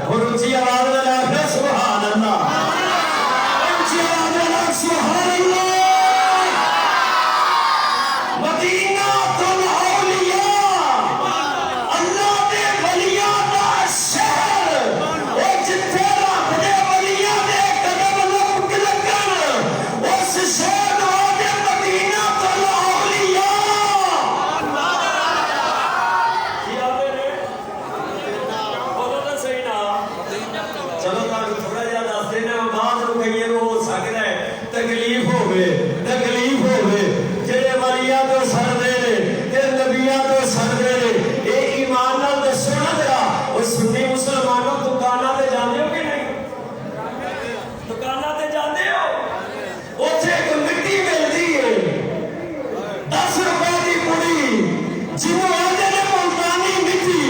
اور اونچی آواز میں لاکھ سبحان اللہ، اونچی آواز میں لاکھ سبحان اللہ۔ مدینہ الاولیاء، اللہ دے ولیاں دا شہر، اور جتھے رب دے ولیاں دے قدم لگن اس شہر دے مدینہ الاولیاء۔ چلو تھوڑا جہا دس دینا، بعد کئی ہو سکتا ہے تکلیف ہوئے جڑے ولیاں تو سردے نے نبیاں تو سردے نے، یہ ایمان نال دسو نا ذرا، وہ سنی مسلمانوں دکاناں تے جاندے ہو کہ نہیں؟ دکاناں تے جاندے ہو، اوتھے ایک مٹی ملدی ہے 10 روپے دی پڑی، جنوں آندے نے ملتانی مٹی،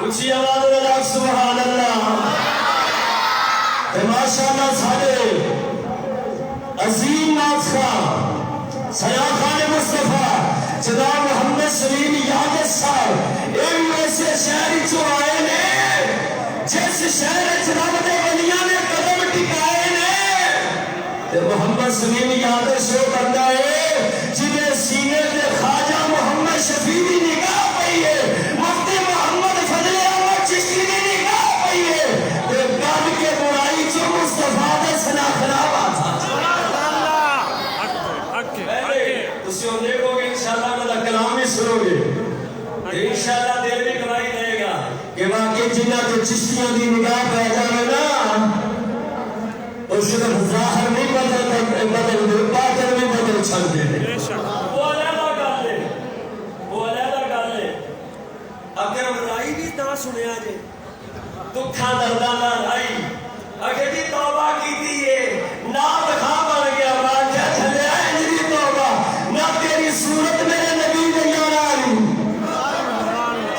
اونچی آواز میں لاکھ سبحان اللہ۔ ماشاءاللہ سارے عظیم ناز خان سیاح خان مصطفیٰ جناب محمد سلیم یادت صاحب ایک ایسے شہری جو آئے نے جس شہر جناب دے ولیاں نے قدم ٹکائے نے، محمد سلیم یادت شو بندہ ہے جنہیں سینے دے خواجہ محمد شفیع دی نگاہ پئی ہے، مفتی محمد فضل احمد چشتی دی نگاہ پئی ہے، تے گل کے برائی جو مصطفیٰ دے سنا خراب آتا۔ تسی ہوں دیکھو گے انشاءاللہ میں کلام ہی سنو گے، انشاءاللہ دل بھی گواہی دے گا کہ واقعی جنہ کے چشتیوں دی نگاہ پہ جانے نا، اس صرف ظاہر نہیں بدل باطن بھی بدل چھل دے دے۔ وہ علیحدہ کر لے، وہ علیحدہ کر لے، اگر رائی بھی نہ سنیا جے دکھاں درداں نہ رائی، اگر جی توبہ کی دیئے نہ دکھا بن گیا واجہ چلے آئے جی توبہ نہ تیری صورت میرے نبی نے یاد آئی،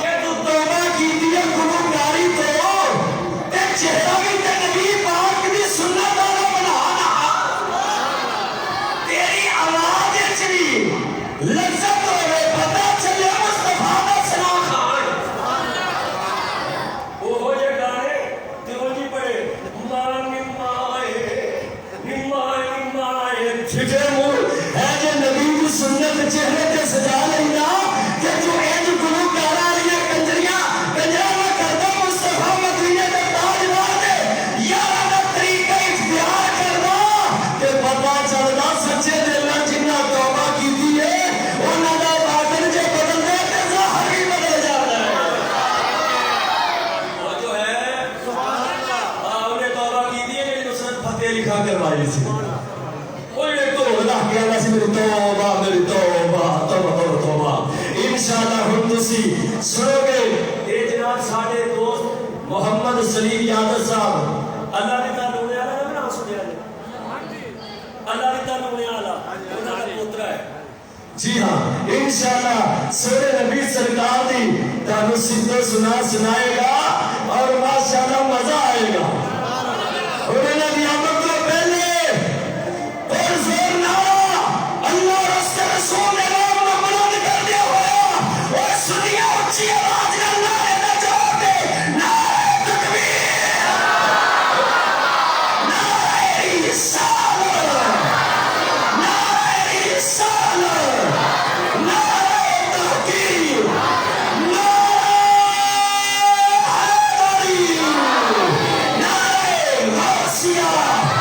کہ تو توبہ کی دیئے گناہگاری تو تے چہرہ بھی تے نبی پاک دی سنت والا بنانا، تیری آواز چلی لذت ہوئے پتہ چلے مصطفیٰ دا سنا خان۔ وہ ہو یہ گانے دیو جی پڑے ماں نمائے چھٹے مور ہے جو نبی کی سنت چہرے کے سجا لینا، کہ جو ایج گلو کارا رہی کنجریاں کنجرہ میں کردہ مصطفیٰ مدینہ کے تاجدار دے یارہ کا طریقہ اختیار کرنا، کہ پتہ چلنا سچے دل میں جنہ توبہ کی دیئے انہوں نے باطن جو بدل دے تے ظاہر بھی بدل جاتا ہے۔ وہ جو ہے انہیں توبہ کی دیئے کہ نصرت فتح لکھا کروائی تھی، انہیں تو اللہ کیا اللہ سے میری توبہ انشاءاللہ ہم تسی سنو گے۔ یہ جناب ساڑھے دوست محمد سلیم یادت صاحب اللہ دیتا لونے آلہ نہ بنا سنے آلے، اللہ دیتا لونے آلہ انہاں کا پوترہ ہے، جی ہاں انشاءاللہ سورہ نبی سرکار دی تانو سندھ سنائے گا اور ماشاءاللہ مزہ آئے گا۔ اور انہیں نیامت تو پہلے اور زور نارا اللہ رسول رسول امام نے بلند کر دیا ہوا اور سنیا اچھی آواز میں اللہ نے نجات دے، نعرہ تکبیر، نعرہ رسالت، نعرہ رسالت، نعرہ تحقیق، نعرہ حیدری، نعرہ غوثیہ۔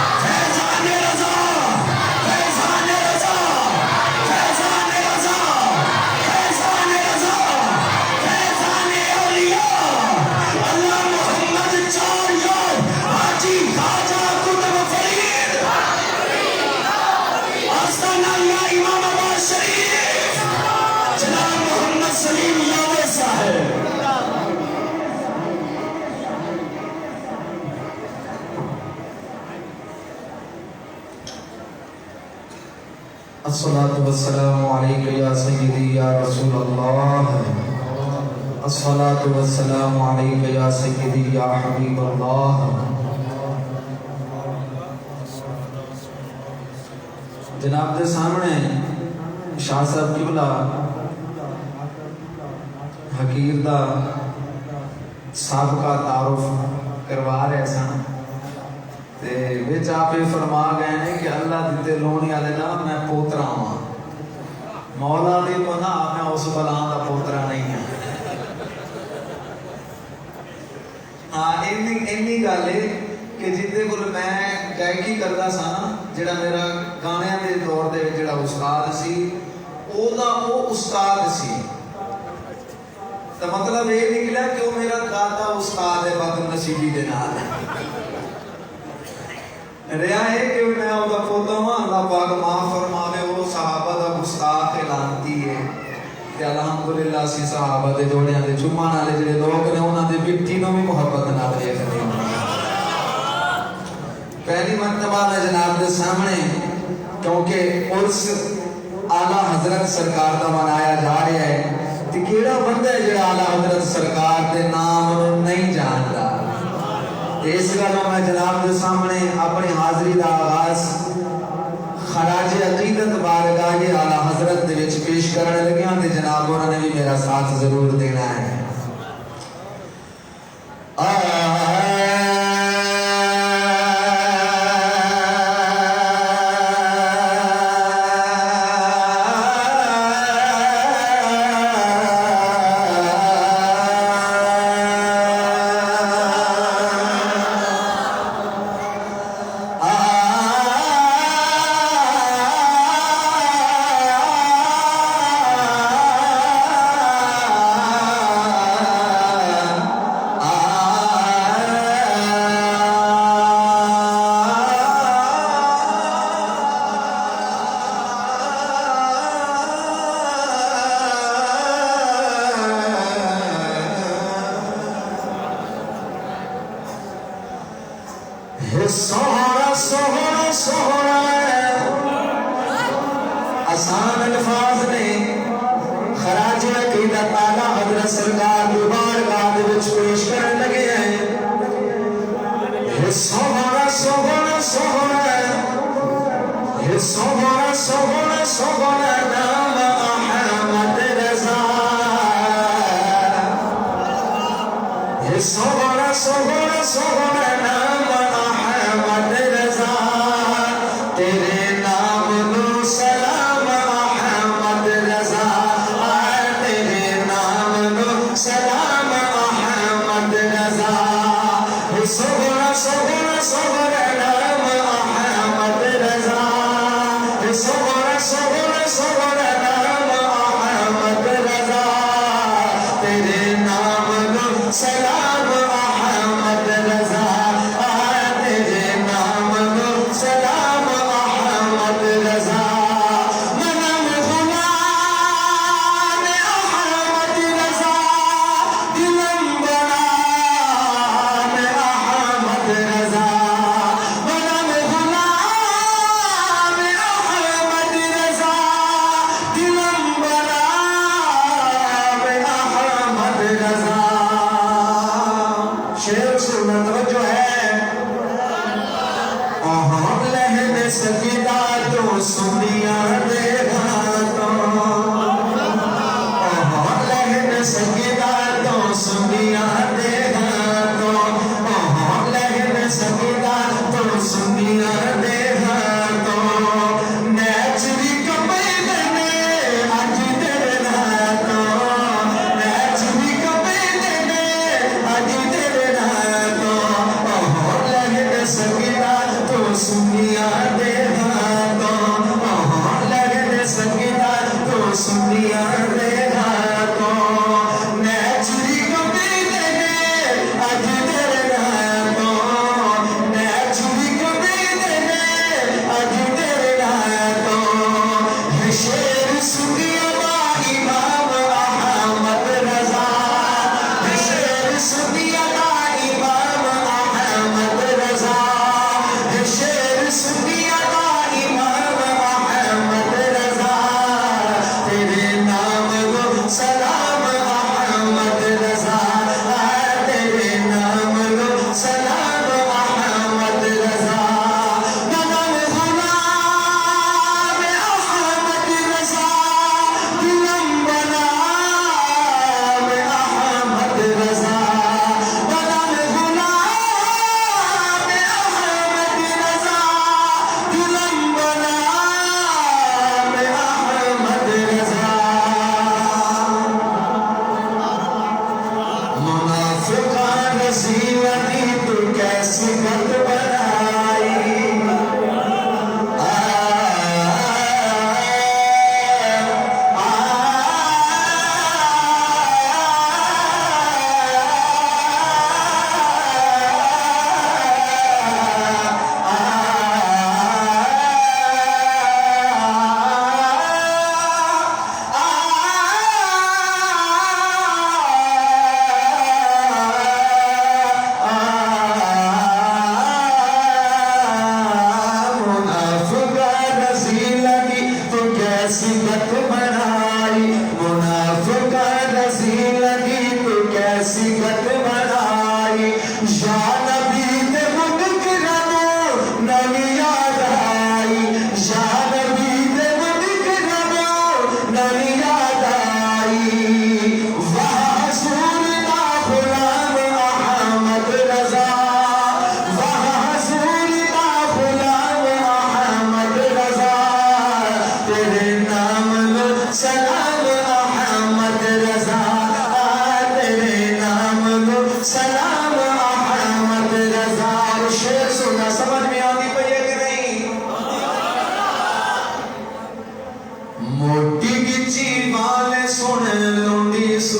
الصلاة والسلام عليك يا سيدي يا رسول الله الصلاة والسلام عليك يا سيدي يا حبيب الله جناب دے سامنے شاہ صاحب قبلہ حقیر دا سابقہ تعارف کروا رہے سن تے وچ آپ یہ فرما گئے ہیں کہ اللہ دیتے لونی والے نا میں پوترا ہاں مولا دی تو نا میں اس بلان دا پوترا نہیں ہوں ہاں اینی گل ہے کہ جدے کول میں گائکی کردا سا نا جڑا میرا گانیاں دے دور دے جڑا استاد سی او دا او استاد سی تو مطلب یہ نکلا کہ وہ میرا دادا استاد ہے بد نصیبی دے نال رہا ہے کہ میں او دا پوتا ہوں اللہ پاک معاف فرماوے وہ صحابہ دا گستاخ لانتی ہے کہ الحمدللہ سی صحابہ دے جوڑیاں دے چومان والے جڑے لوگ نے انہاں دے مٹی نو بھی محبت نال دیکھدے پہلی مرتبہ میں جناب دے سامنے کیونکہ عرس اعلیٰ حضرت سرکار دا منایا جا رہا ہے کہ کیڑا بندہ ہے جڑا اعلیٰ حضرت سرکار دے نام نہیں جانتا اس گلوں میں جناب دے سامنے اپنی حاضری دا آغاز خراج عقیدت بارگاہ اعلیٰ حضرت دے وچ پیش کرنے لگیاں تے جناب انہوں نے بھی میرا ساتھ ضرور دینا ہے سوہرا سوہرا سوہرا آسان الفاظ نے خراج عقیدت اعلیٰ حضرت سرکار دی بارگاہ دے وچ پیش کرنے لگے ہیں سوہرا سوہرا سوہرا سوہرا سوہرا سوہرا نام احمد رضا سوہرا سوہرا سوہرا نام احمد رضا تیرے نام نو سلام احمد رضا تیرے نام نو سلام احمد رضا سوہرا سوہرا سوہرا نام احمد رضا سوہرا سوہرا سوہرا نام احمد رضا تیرے نام نو سلام احمد رضا تیرے نام نو سلام احمد رضا منم غلام احمد رضا دلم برام احمد رضا منم غلام احمد رضا دلم برام احمد رضا شیر سننا توجہ ہے لہن سکیدہ تو سنیا دے گھاتوں لہن سکیدہ تو سنیا دے گھاتوں لہن سکیدہ تو سنیا دے گھاتوں نیچری کپے دینے آج تیرے گھاتوں نیچری کپے دینے آج تیرے گھاتوں لہن سکیدہ تو سنیا دے گھاتوں لہن سکیدہ تو سنیا دے گھاتوں نیچری کپے دینے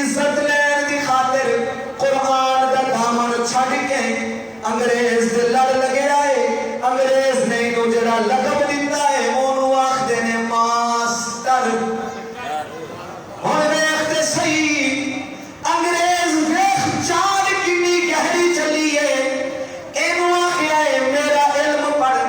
عزت لین دی خاطر قرآن دا دامن چھڈ کے انگریز دے لڑ لگے آئے. انگریز نے انہوں جڑا لقب دیتا ہے انہوں آخدے نے ماسٹر. ہن ویکھتے صحیح انگریز ویکھ چاند کنی گہری چلی ہے. اینوں آخیا ہے میرا علم پڑھ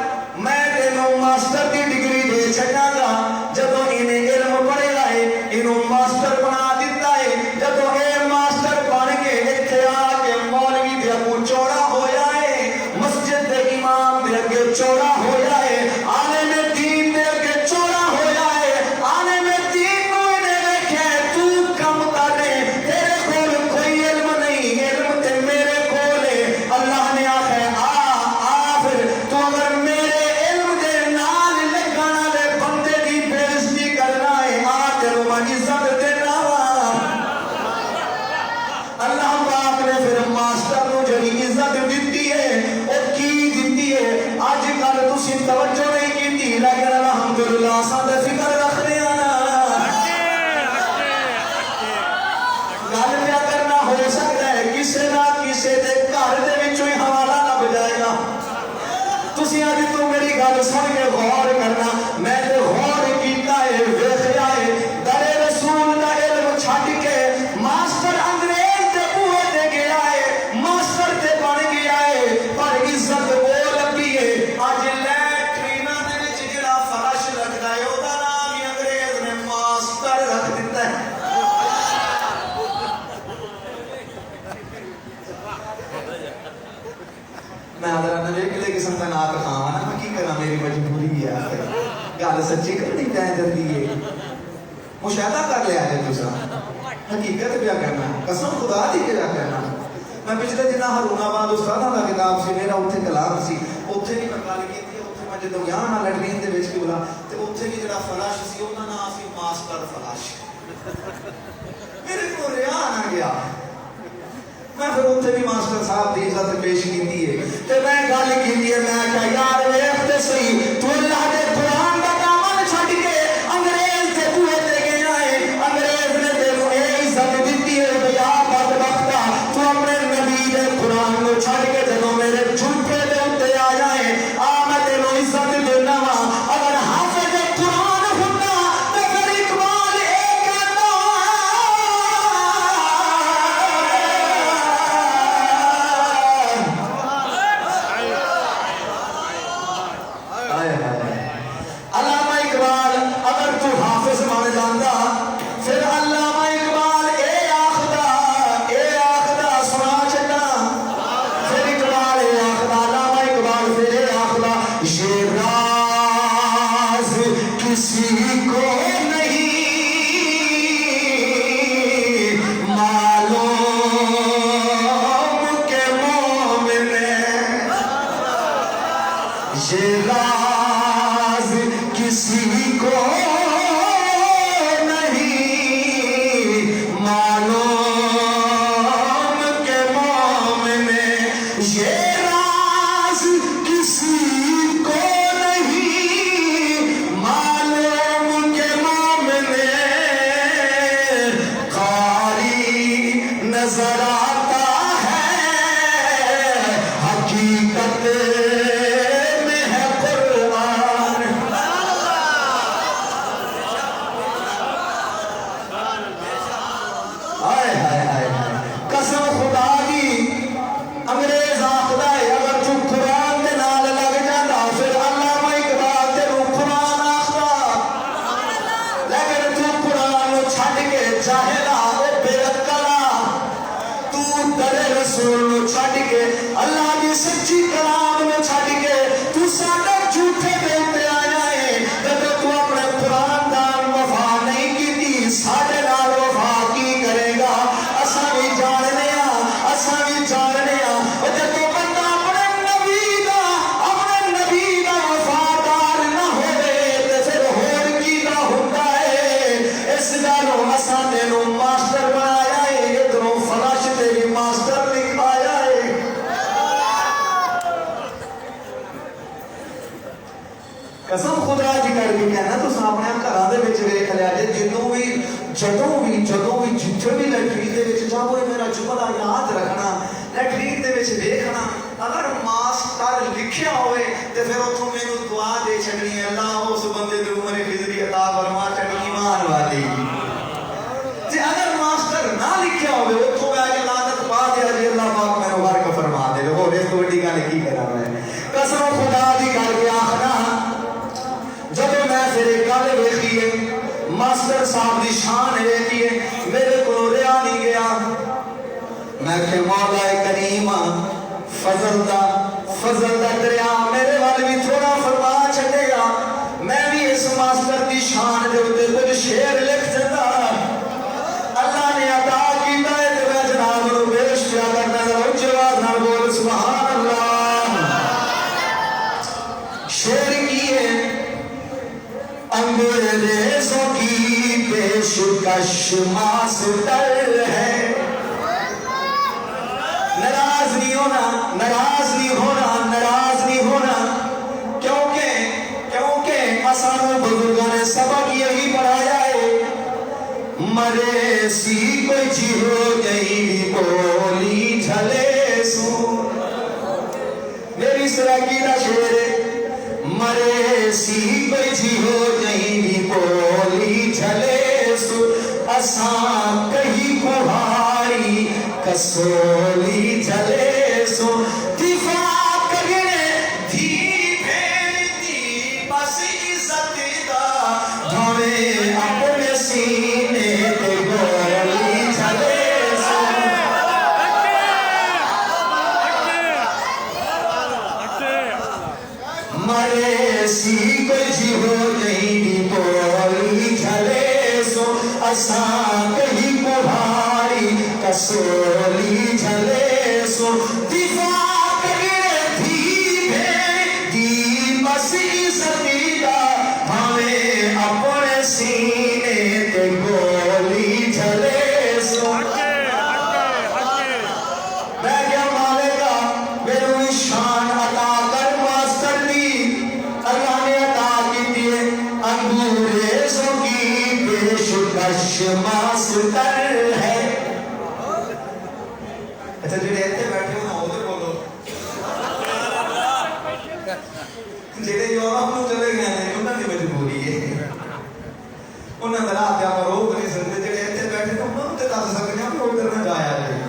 میں تینوں ماسٹر دی ڈگری دے چھڈاں گا. جدوں انہیں علم پڑھیا ہے انہوں ماسٹر بنا دیتا ہے. جدوں اے ماسٹر بن کے اتھے آ کے مولوی دے اگوں چوڑا ہویا ہے, مسجد دے امام دے اگے چوڑا ہویا ہے, عالم دین دے اگے چوڑا ہویا ہے. عالم دین نو انہیں ویکھیا ہے تو کم کرے تیرے کول کوئی علم نہیں, علم تے میرے کول ہے. اللہ نے آخیا آ پھر تو اگر میرے علم دے نال لگن والے بندے دی بے عزتی کرنا ہے آ تینوں میں عزت دینا وا. اللہ پاک نے پھر ماسٹر نو جڑی عزت دیتی ہے او کی دیتی ہے اج کل تسی توجہ نہیں کیتی, لیکن الحمدللہ اساں تے فکر رکھنے آ نا گل پیا کرنا. ہو سکتا ہے کسے نہ کسے دے گھر دے وچوں ہی حوالہ لب جائے گا. تسی اج تو میری گل سن کے غور کرنا. میں تے غور کیتا ہے ویکھیا ہے در رسول دا علم چھڈ کے ماسٹر انگریز دے بوئے تے گیا ہے, ماسٹر تے بن گیا ہے, پر عزت وہ لگی ہے اج لیٹرینا دے وچ جڑا فرش رکھدا ہے او دا نام ہی انگریز نے ماسٹر رکھ دتا ہے. میں حضرت نبی کلے قسم کا نات کھاواں نا میں کی کراں, میری مجبوری ہے. گل سچی کرنی پے جلدی ہے, مشاہدہ کر لیا ہے تساں, حقیقت پیا کرنا, قسم خدا دی پیا کرنا. میں پچھلے دن ہارون آباد استاداں دا کتاب سی میرا اوتھے کلام سی, اوتھے بھی میں گل کیتی. اوتھے میں جدوں گیا نا لیٹرین دے وچ کیولا تے اوتھے بھی جڑا فرش سی اوندا نام سی ماسٹر فرش. میرے کو ریا نہ گیا. میں پھر اوتھے بھی ماسٹر صاحب دی عزت پیش کیتی ہے تے میں گل کیتی ہے. میں کہا یار ویکھ تے صحیح تو اللہ دے قرآن دا دامن چھڈ کے انگریز دے بوئے تے گیا ہے. انگریز نے تینوں اے عزت دتی ہے بھئی آ بدبختا تو اپنے نبی دے قرآن کو چھڈ کے جدوں میرے جھوٹے دے اوتے آ جائے آ میں تینوں عزت دینا وا. اگر حافظ قرآن ہوندا تے پھر اقبال اے کہندا علامہ اقبال اگر تو حافظ بن جاندا پھر علامہ اقبال اے آخدا سنا چھڈا. پھر اقبال اے آخدا علامہ اقبال پھر اے آخدا یہ راز کسی کو نہیں معلوم کہ مومن یہ راز کسی کو نہیں معلوم کہ مومن, یہ راز کسی کو نہیں معلوم کہ مومن. قاری نظر آتا ہے حقیقت میں ہے قرآن. ہائے ہائے ہائے قسم خدا دی انگریز آخدا ہے اگر تو قرآن دے نال لگ جاندا پھر علامہ اقبال تینوں قرآن آخدا. لیکن تو قرآن نو چھڈ کے جاہلا او بے عقلا, تو در رسول نو چھڈ کے اللہ دی سچی کلام نو چھڈ کے تو ساڈے جھوٹے دے اوتے آیا ہے. جدوں تو اپنے قرآن دا وفا نہیں کیتی ساڈے نال وفا کی کرے گا. اساں بھی جاننے آ او جدوں بندہ اپنے نبی دا وفادار نہ ہوے تے پھر ہور کی دا ہوندا ہے. اس گالوں اساں تینوں ماسٹر بنایا ہے, ادھروں فرش تے بھی ماسٹر لکھایا ہے. جدوں بھی جتھے بھی لٹرین دے وچ جاؤ میرا جملہ یاد رکھنا لٹرین دے وچ دیکھنا اگر ماسٹر لکھیا ہوئے تے پھر اتھوں مینوں دعا دے چھڈنی ہے اللہ اس بندے دی عمر خضری عطا فرما چنگی ایمان والی تے اگر ماسٹر نہ لکھیا ہوئے اتھوں میں آ کے لعنت پا دیا جی اللہ پاک مینوں غرق فرما دے ہو اس تو وڈی گل کی کراں میں قسم خدا دی کر کے آخنا جب میں پھر گل ویکھی ہے ماسٹر صاحب دی شان ویکھی ہے میرے کو رہا نہیں گیا میں کہ مولا کریم فضل دا دریا میرے وال بھی تھوڑا فرما چھڈے گا میں بھی اس ماسٹر دی شان دے اوتے کچھ شعر لکھ دیتا اللہ نے عطا کیتا ہے تے میں جناب نوں پیش کیا کرنا ذرا اونچی آواز نال بول سبحان اللہ شعر کی ہے انگریزوں کی پیشکش ماسٹر ہے ناراض نہیں ہونا ناراض نہیں ہونا ناراض نہیں ہونا کیونکہ اسانو بزرگوں نے سبق یہی پڑھایا ہے مرے سی کوئی جی ہو گئی بولی جھلے سو میری سراکی دا شعر ہے مرے سی کوئی جی ہو گئی بولی جھلے سو اساں کہیں کوہاری کسولی جھلے سو دفاع کرنے دھی بھیڑتی بس عزت دا دھویں اپنے سینے تے گولی جھلے سو مرے سی کوئی جی ہو گئی بولی جھلے سو اساں کہیں کوہاری کسولی جھلے سو دفاع کرنے دھی بھیڑتی بس عزت دا ہمیں اپنے سینے تے گولی جھلے سو میں کیا مالکا میرے شان عطا کر ماسٹر دی اللہ نے عطا کی دیئے انگریزوں کی پیشکش ماسٹر ہے اچھا جڑے ایتھے بیٹھے ہو نا ادھر بولو جڑے یورپ نوں چلے گئے نے انہاں دی مجبوری ہے انہاں دا راہ آپ روک نہیں سکتے جڑے ایتھے بیٹھے نے انہاں نوں تے دس سکتے ہیں کہ ادھر نہ جایا جائے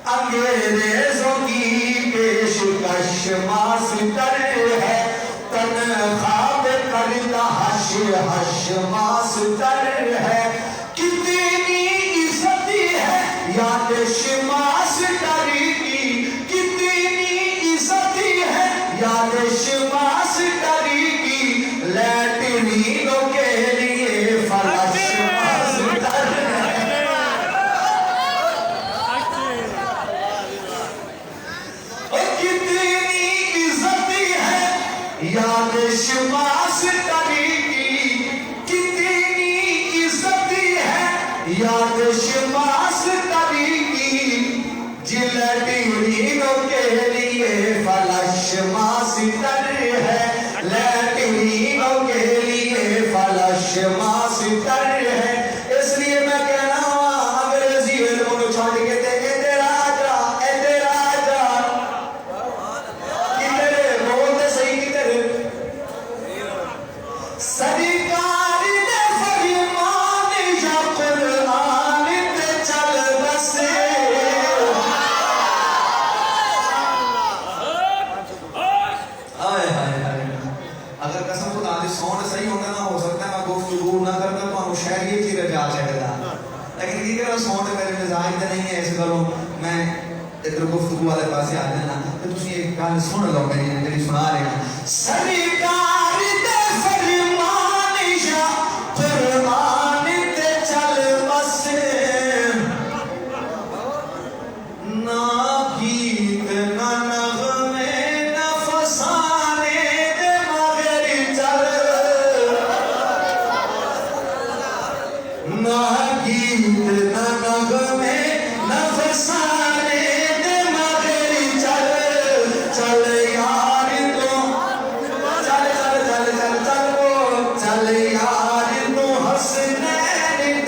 انگریزوں کی پیشکش ماسٹر ہے تنخواہ پہ کرتا حش حش ماسٹر ہے کتنی عزت ہے یادش ماسٹر کی کتنی عزت ہے یادش ماسٹر کی لیٹرینوں کے لیے فلش ماسٹر ہے کتنی عزت ہے یادش ماسٹر کی کتنی عزت ہے یادش ماسٹر کی لیٹرینوں کے لیے فلش ماسٹر ہے لیٹرینوں کے لیے فلش ماسٹر ہے اس لیے میں کہنا ہوا انگریزی علم کو چھوڑ کے تے ادھر آ جا کدھر بولتے صحیح کدھر سرکار نے فرمان یا قرآن تے چل بسے اگر قسم خدا دی ساؤنڈ صحیح ہوتا نہ ہو سکتا ہے میں گفتگو نہ کرتا تو شہریت ہی رجا چڑھتا لیکن یہ کہ ساؤنڈ میرے مزاج دے نہیں ہے اس گلوں میں ادھر گفتگو والے پاسے آ جانا تو تسی ایک گل سن لو میری سنا رہے ہیں سرکار دے فرمان یا قرآن تے چل بسے نہ گیت نہ نغمے نہ فسانے دے مگر چل نہ گیت نہ نغمے نہ فسانے دے مگر چل چل یار تو چل چل چل چل چل وہ چل یار تو حسنین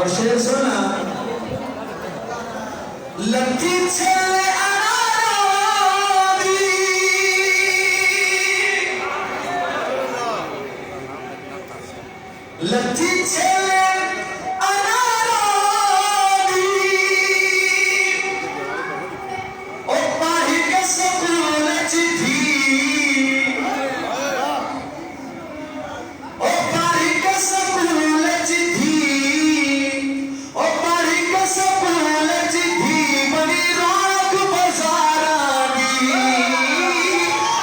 اور شیر سننا لتی چھلے انارادی لتی چھلے انارادی او پاہی کے سکول چتھی او پاہی کے سکول چتھی او پاہی کے سکول چتھی بڑی رونق بازارانی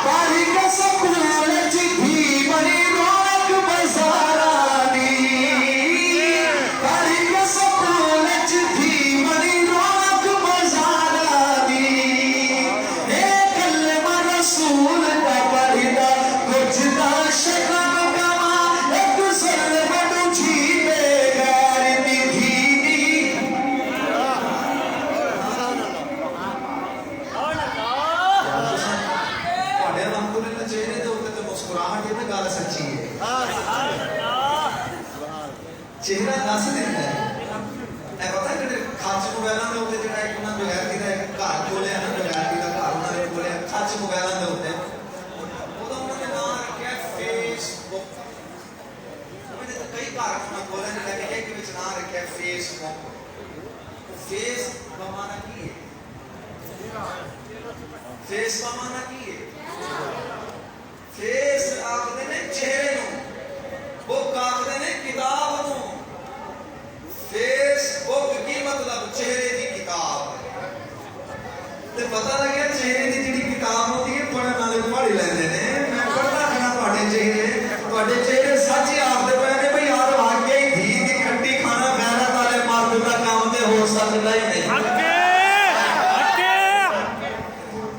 پاہی کے سکول چتھی بڑی رونق بازارانی پاہی کے سکول چتھی بڑی رونق بازارانی اے کلمہ رسول کا پڑھدا کچھ دا شکم کما ایک ظلم ڈوچھی بے غیر دی دھینی ਤੁਹਾਡੇ ਅਲਹਮਦੁਲਿਲਾ ਚਿਹਰੇ ਦੇ ਉੱਤੇ ਤੇ ਮੁਸਕਰਾਹਟ ਇਹ ਗੱਲ ਸੱਚੀ ਹੈ ਚਿਹਰਾ ਦੱਸ ਦਿੰਦਾ ਹੈ ਇਹ ਪਤਾ ਜਿਹੜੇ ਖੱਚ ਮੋਬਾਈਲਾਂ ਦੇ ਉੱਤੇ ਜਿਹੜਾ ਇੱਕ ਉਹਨਾਂ ਬਗੈਰਤੀ ਦਾ ਇੱਕ ਘਰ ਖੋਲਿਆ ਨਾ ਬਗੈਰਤੀ ਦਾ ਘਰ ਉਹਨਾਂ ਨੇ ਖੋਲਿਆ ਖੱਚ ਮੋਬਾਈਲਾਂ ਦੇ ਉੱਤੇ ਉਹਦਾ ਉਹਨਾਂ ਨੇ ਨਾਮ ਰੱਖਿਆ ਫੇਸਬੁੱਕ ਉਹਦੇ ਤੇ ਕਈ ਘਰ ਉਹਨਾਂ ਖੋਲਿਆ ਜਿਹੜਾ ਕਿ ਇੱਕ ਵਿੱਚ ਨਾਮ ਰੱਖਿਆ ਫੇਸਬੁੱਕ ਫੇਸ ਦਾ ਮਾਨਾ ਕੀ ਹੈ ਫੇਸ ਦਾ ਮਾਨਾ ਕੀ ਹੈ ਫੇਸ ਆਖਦੇ ਨੇ ਚਿਹਰੇ ਨੂੰ ਬੁੱਕ ਆਖਦੇ ਨੇ ਕਿਤਾਬ ਨੂੰ ਫੇਸਬੁੱਕ ਕੀ ਮਤਲਬ ਚਿਹਰੇ ਦੀ ਕਿਤਾਬ ਤੇ ਪਤਾ ਲੱਗਿਆ ਚਿਹਰੇ ਦੀ ਜਿਹੜੀ ਕਿਤਾਬ ਹੁੰਦੀ ਹੈ ਪੜ੍ਹਨ ਵਾਲੇ ਪੜ੍ਹ ਲੈਂਦੇ ਨੇ ਮੈਂ ਪੜ੍ਹਦਾ ਹਾਂ ਤੁਹਾਡੇ ਚਿਹਰੇ ਸੱਚ ਹੀ ਆਖਦੇ ਪਏ ਨੇ ਭਈ ਯਾਰ ਵਾਕਿਆ ਹੀ ਧੀ ਦੀ ਖੱਟੀ ਖਾਣਾ ਗੈਰਤ ਵਾਲੇ ਮਰਦ ਦਾ ਕੰਮ ਤੇ ਹੋ ਸਕਦਾ ਹੀ ਨਹੀਂ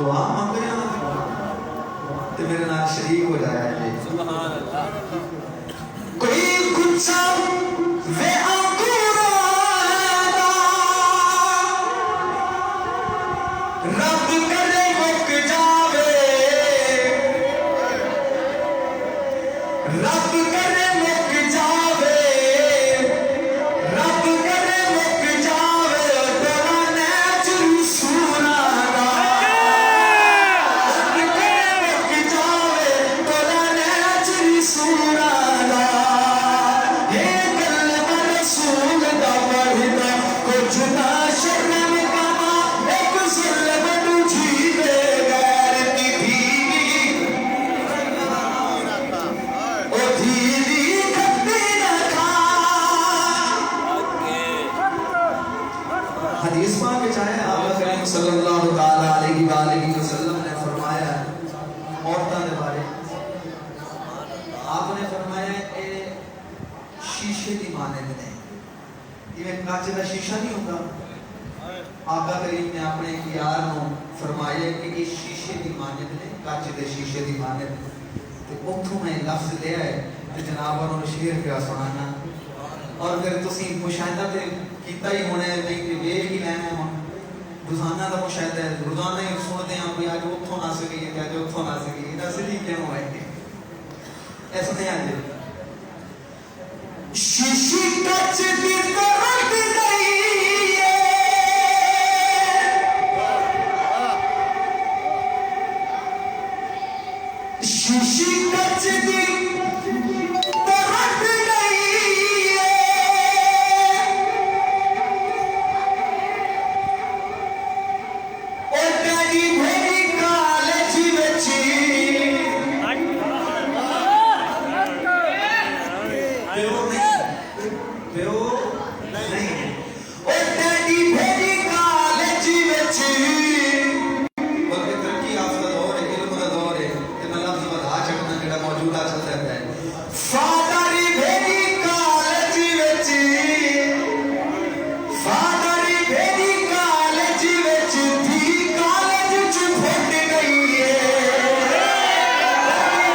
دعا مانگ رہے ہیں تو میرے نال شریک ہو جایا جی سبحان اللہ کوئی کچھا وے انگورا رب کرے مک جاوے رب کرے مک جاوے رب کرے مک جاوے تیرا نیچری سونا رب کرے مک جاوے تیرا نیچری سونا یہ کلمہ رسول دا پڑھدا کچھ نہ شرم کما ایک ظلم تجھی دے غیرتی دھیری او دھیری کھٹی نہ کھا حدیث پاک میں چاہے آقا کریم صلی اللہ تعالی علیہ وآلہ وسلم نے فرمایا عورتوں کے بارے آپ نے فرمایا کہ شیشے دی مانند نے یہ کانچ کا شیشہ نہیں ہوتا آقا کریم نے اپنے یار نو فرمایا کہ یہ شیشے دی مانند نے کانچ دے شیشے دی مانند تے اتھوں میں لفظ لے آئے تے جناب انہوں نے شعر پیا سنانا اور پھر تسی مشاہدہ تے کیتا ہی ہونے نہیں تے ویکھ ہی لینا ہن روزانہ دا مشاہدہ ہے روزانہ ہی سنتے ہیں کوئی آج اتھوں نہ سکی ہے آج اتھوں نہ سکی ہے دسدی کیوں ہے ایسا نہیں آج شیشی کچ دی طرف گئی ہے شیشی کچ دی طرف گئی ہے او تیری بھری کالج وچی پیو نہیں او تیری بھری کالج وچی بلکہ ترقی یافتہ دور ہے علم کا دور ہے کہ میں لفظ بتا چکنا جڑا موجودہ چلتا ہے فادری بھری کالج وچی فادری بھری کالج وچ تھی کالج چ پھٹ گئی ہے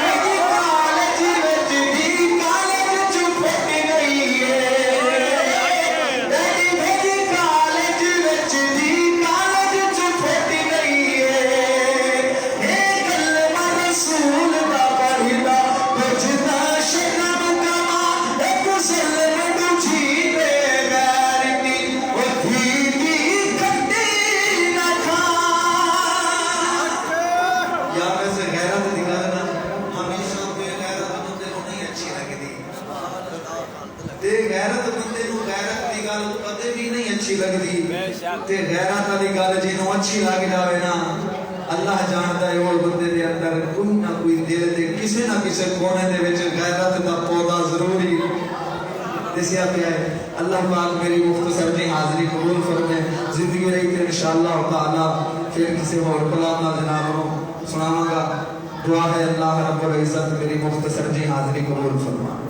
بھری کالج وچ تھی کالج چ پھٹ گئی ہے بھری کالج وچ تھی کالج چ پھٹ گئی ہے یہ کلمہ رسول دا پڑھدا کچھ نہ شرم کما ایک ظلم تجھی دے غیرتی او دھیری کھٹی نہ کھا یا ویسے غیرت دی گل نا ہمیشہ بے غیرت بندے نوں نہیں اچھی لگدی تے غیرت بندے نوں غیرت دی گل کدے بھی نہیں اچھی لگدی تے غیرت دی گل جنوں اچھی لگ جاوے نا اللہ جاندا ہے وہ بندے دے اندر کوئی نہ کوئی دل دے کسے نہ کسے کونے دے وچ غیرت دا پودا ضروری دسیا پیا ہے اللہ پاک میری مختصر جی حاضری قبول فرمائے زندگی رہی تے انشاءاللہ تعالی پھر کسی اور کلام نہ جناب نو سناواں گا دعا ہے اللہ رب العزت میری مختصر جی حاضری قبول فرمائے